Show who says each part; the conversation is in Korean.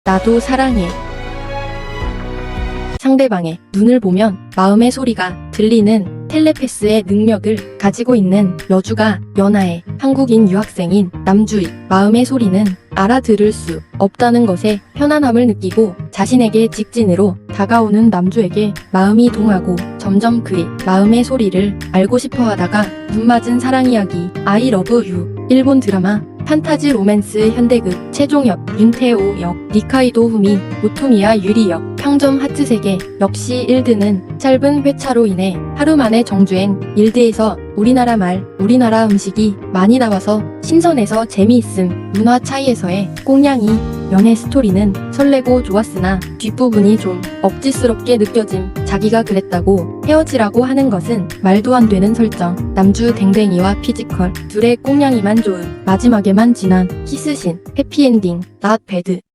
Speaker 1: 나도 사랑해. 상대방의 눈을 보면 마음의 소리가 들리는 텔레패스의 능력을 가지고 있는 여주가 연하의 한국인 유학생인 남주의 마음의 소리는 알아들을 수 없다는 것에 편안함을 느끼고 자신에게 직진으로 다가오는 남주에게 마음이 동하고 점점 그의 마음의 소리를 알고 싶어 하다가 눈맞은 사랑 이야기 I love you. 일본 드라마 판타지 로맨스 현대극 최종엽, 윤태호 역, 니카이도 후미, 오토미야 유리 역, 평점 하트세계. 역시 일드는 짧은 회차로 인해 하루 만에 정주행. 일드에서 우리나라 말, 우리나라 음식이 많이 나와서 신선해서 재미있음. 문화 차이에서의 꽁냥이. 연애 스토리는 설레고 좋았으나 뒷부분이 좀 억지스럽게 느껴짐. 자기가 그랬다고 헤어지라고 하는 것은 말도 안 되는 설정. 남주 댕댕이와 피지컬 둘의 꽁냥이만 좋은 마지막에만 진한 키스신. 해피엔딩 not bad.